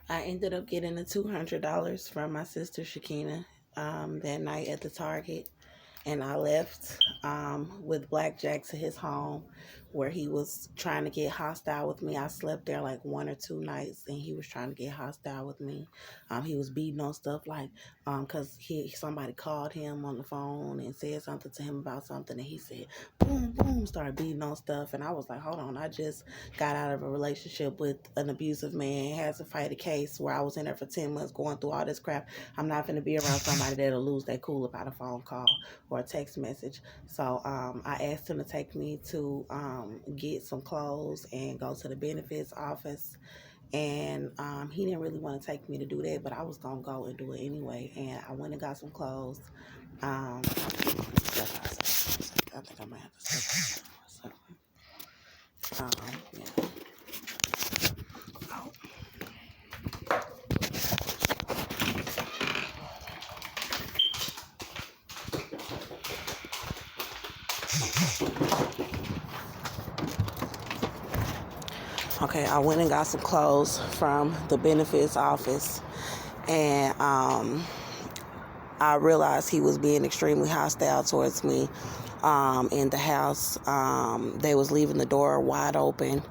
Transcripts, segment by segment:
I ended up getting the $200 from my sister Shakina that night at the Target, and I left with Blackjack to his home where he was trying to get hostile with me. I slept there like 1 or 2 nights, and he was trying to get hostile with me. He was beating on stuff like because somebody called him on the phone and said something to him about something, and he said boom boom, started beating on stuff, and I was like, hold on, I just got out of a relationship with an abusive man, had to fight a case where I was in there for 10 months going through all this crap. I'm not going to be around somebody that'll lose their cool about a phone call or a text message. So I asked him to take me to get some clothes and go to the benefits office. And he didn't really want to take me to do that, but I was going to go and do it anyway. And I went and got some clothes. I think I might have to say yeah. Oh. Okay, I went and got some clothes from the benefits office, and I realized he was being extremely hostile towards me in the house. They was leaving the door wide open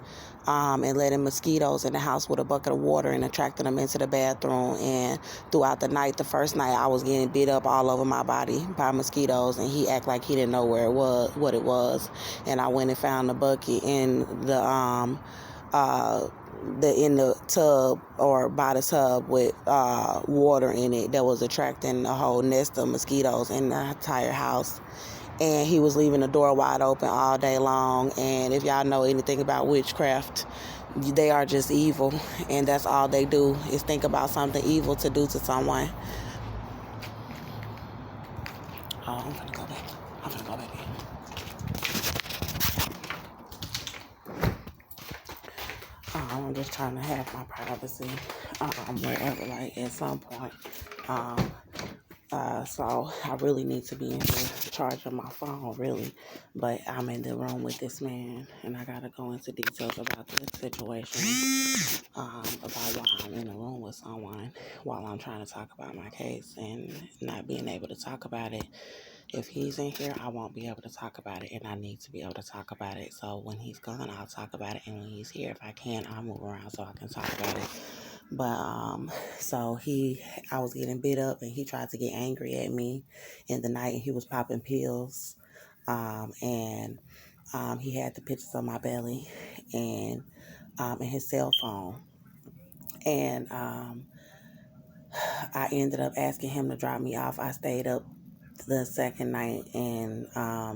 and letting mosquitoes in the house with a bucket of water and attracting them into the bathroom. And throughout the night, the first night, I was getting bit up all over my body by mosquitoes, and he acted like he didn't know where it was, what it was. And I went and found the bucket in uh, in the tub or by the tub with water in it that was attracting a whole nest of mosquitoes in the entire house. And he was leaving the door wide open all day long. And if y'all know anything about witchcraft, they are just evil, and that's all they do is think about something evil to do to someone. Oh, I'm gonna go back. I'm gonna go back in. I'm just trying to have my privacy wherever, like at some point. Um, so I really need to be in here charging my phone, really. But I'm in the room with this man, and I gotta go into details about the situation, about why I'm in the room with someone while I'm trying to talk about my case and not being able to talk about it. If he's in here, I won't be able to talk about it, and I need to be able to talk about it. So when he's gone, I'll talk about it, and when he's here, if I can, I'll move around so I can talk about it. But so I was getting beat up, and he tried to get angry at me in the night, and he was popping pills, and he had the pictures of my belly and his cell phone, and I ended up asking him to drop me off. I stayed up the second night in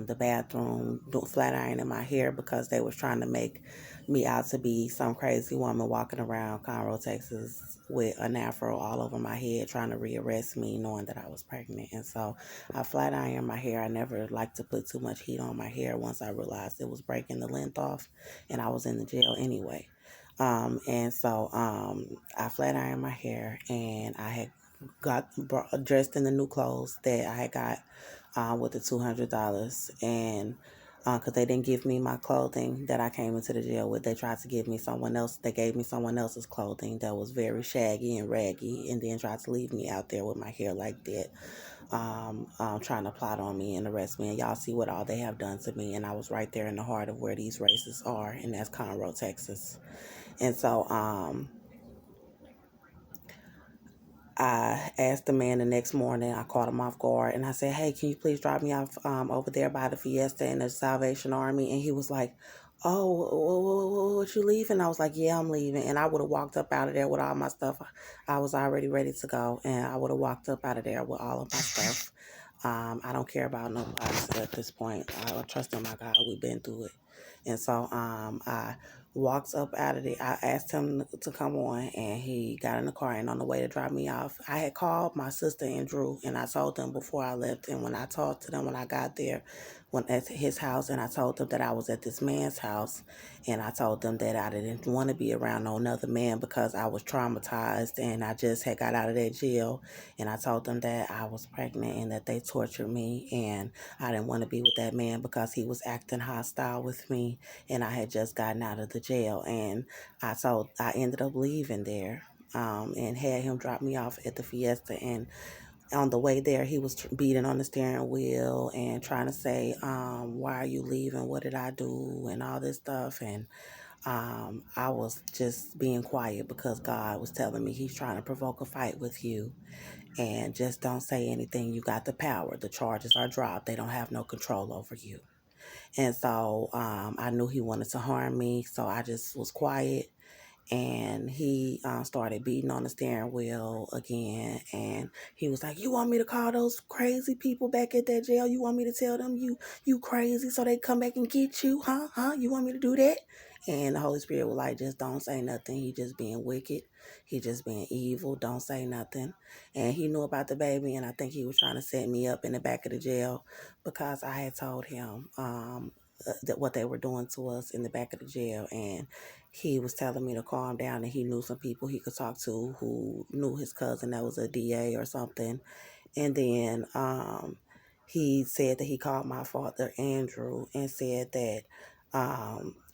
the bathroom flat ironing my hair because they was trying to make me out to be some crazy woman walking around Conroe, Texas with an afro all over my head trying to rearrest me knowing that I was pregnant. And so I flat ironed my hair. I never liked to put too much heat on my hair once I realized it was breaking the length off and I was in the jail anyway. And so I flat ironed my hair, and I had dressed in the new clothes that I had got with the $200, and because they didn't give me my clothing that I came into the jail with, they tried to give me someone else. They gave me someone else's clothing that was very shaggy and raggy, and then tried to leave me out there with my hair like that, trying to plot on me and arrest me. And y'all see what all they have done to me. And I was right there in the heart of where these races are, and that's Conroe, Texas. And so I asked the man the next morning. I caught him off guard, and I said, "Hey, can you please drop me off over there by the Fiesta and the Salvation Army?" And he was like, "Oh, what you leaving?" I was like, "Yeah, I'm leaving." And I would have walked up out of there with all my stuff. I was already ready to go, and I would have walked up out of there with all of my stuff. I don't care about nobody at this point. I trust in my God. We've been through it. And so I walked up out of there. I asked him to come on, and he got in the car, and on the way to drop me off, I had called my sister and Drew, and I told them before I left. And when I talked to them when I got there, when at his house, and I told them that I was at this man's house, and I told them that I didn't want to be around no another man because I was traumatized, and I just had got out of that jail. And I told them that I was pregnant and that they tortured me, and I didn't want to be with that man because he was acting hostile with me, and I had just gotten out of the jail. And I ended up leaving there. and had him drop me off at the Fiesta. And on the way there, he was beating on the steering wheel and trying to say, why are you leaving? What did I do? And all this stuff. And I was just being quiet because God was telling me he's trying to provoke a fight with you. And just don't say anything. You got the power. The charges are dropped. They don't have no control over you. And so I knew he wanted to harm me. So I just was quiet, and he started beating on the steering wheel again. And he was like, you want me to call those crazy people back at that jail? You want me to tell them you crazy so they come back and get you? Huh? You want me to do that? And the Holy Spirit was like, just don't say nothing. He just being wicked. He just being evil. Don't say nothing. And he knew about the baby, and I think he was trying to set me up in the back of the jail because I had told him that what they were doing to us in the back of the jail. And he was telling me to calm down, and he knew some people he could talk to who knew his cousin that was a DA or something. And then he said that he called my father Andrew and said that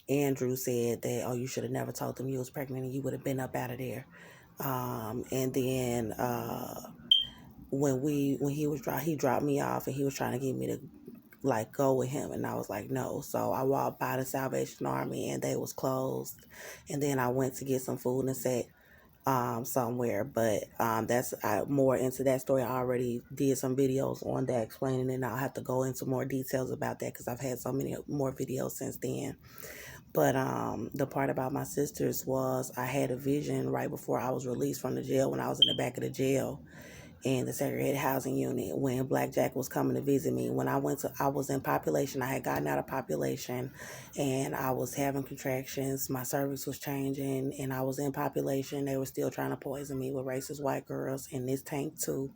Andrew said that, oh, you should have never told them you was pregnant and you would have been up out of there. And then when he dropped me off, and he was trying to get me to like go with him, and I was like no. So I walked by the Salvation Army, and they was closed. And then I went to get some food and sat somewhere. But that's more into that story. I already did some videos on that explaining it, and I'll have to go into more details about that because I've had so many more videos since then. But the part about my sisters was I had a vision right before I was released from the jail, when I was in the back of the jail in the segregated housing unit, when Black Jack was coming to visit me. When I was in population. I had gotten out of population, and I was having contractions. My cervix was changing, and I was in population. They were still trying to poison me with racist white girls in this tank too.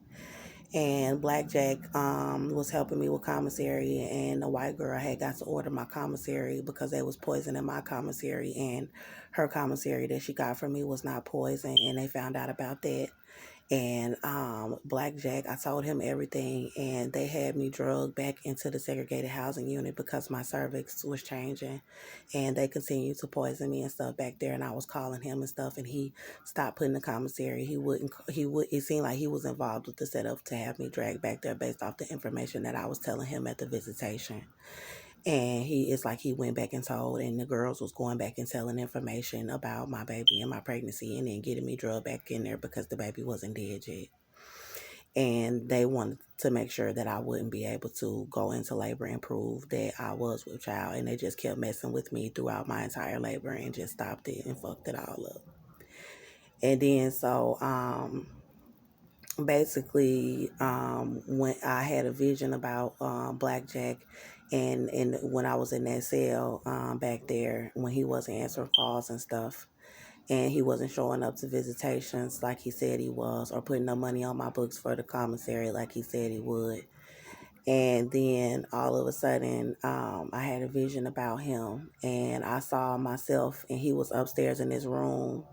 And Black Jack was helping me with commissary, and the white girl had got to order my commissary because they was poisoning my commissary, and her commissary that she got from me was not poison, and they found out about that. And Black Jack, I told him everything, and they had me drugged back into the segregated housing unit because my cervix was changing, and they continued to poison me and stuff back there. And I was calling him and stuff, and he stopped putting the commissary. It seemed like he was involved with the setup to have me dragged back there based off the information that I was telling him at the visitation. And it's like he went back and told, and the girls was going back and telling information about my baby and my pregnancy, and then getting me drugged back in there because the baby wasn't dead yet. And they wanted to make sure that I wouldn't be able to go into labor and prove that I was with child. And they just kept messing with me throughout my entire labor and just stopped it and fucked it all up. And then so basically when I had a vision about Black Jack, and when I was in that cell back there, when he wasn't answering calls and stuff, and he wasn't showing up to visitations like he said he was, or putting no money on my books for the commissary like he said he would. And then all of a sudden I had a vision about him, and I saw myself, and he was upstairs in his room,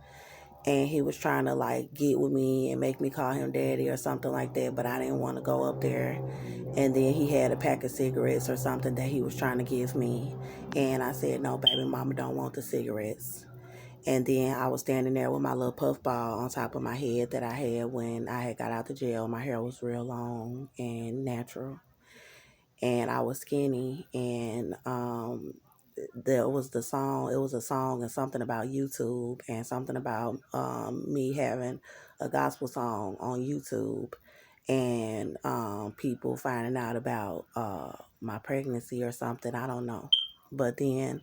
and he was trying to like get with me and make me call him daddy or something like that, but I didn't want to go up there. And then he had a pack of cigarettes or something that he was trying to give me, and I said, no baby, mama don't want the cigarettes. And then I was standing there with my little puff ball on top of my head that I had when I had got out the jail. My hair was real long and natural, and I was skinny. And there was the song. It was a song and something about YouTube, and something about me having a gospel song on YouTube, and people finding out about my pregnancy or something. I don't know. But then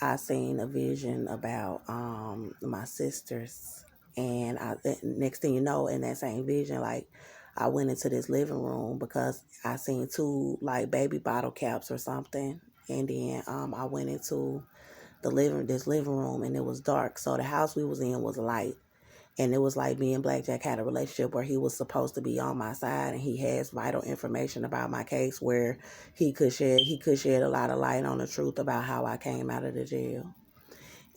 I seen a vision about my sisters, and next thing you know, in that same vision, like I went into this living room because I seen two like baby bottle caps or something, and then I went into this living room, and it was dark, so the house we was in was light. And it was like me and Black Jack had a relationship where he was supposed to be on my side, and he has vital information about my case where he could shed a lot of light on the truth about how I came out of the jail.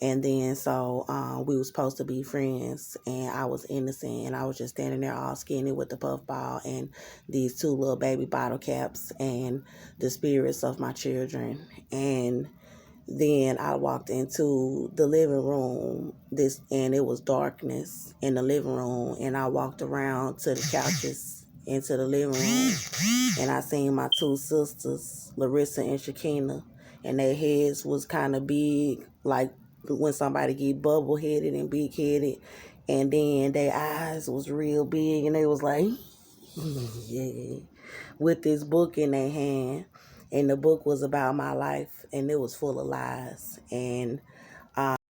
And then so we were supposed to be friends, and I was innocent, and I was just standing there all skinny with the puff ball and these two little baby bottle caps and the spirits of my children. And Then I walked into the living room, and it was darkness in the living room, and I walked around to the couches into the living room, and I seen my two sisters, Larissa and Shakina, and their heads was kind of big, like when somebody get bubble headed and big headed, and then their eyes was real big, and they was like, yeah, with this book in their hand, and the book was about my life, and it was full of lies, and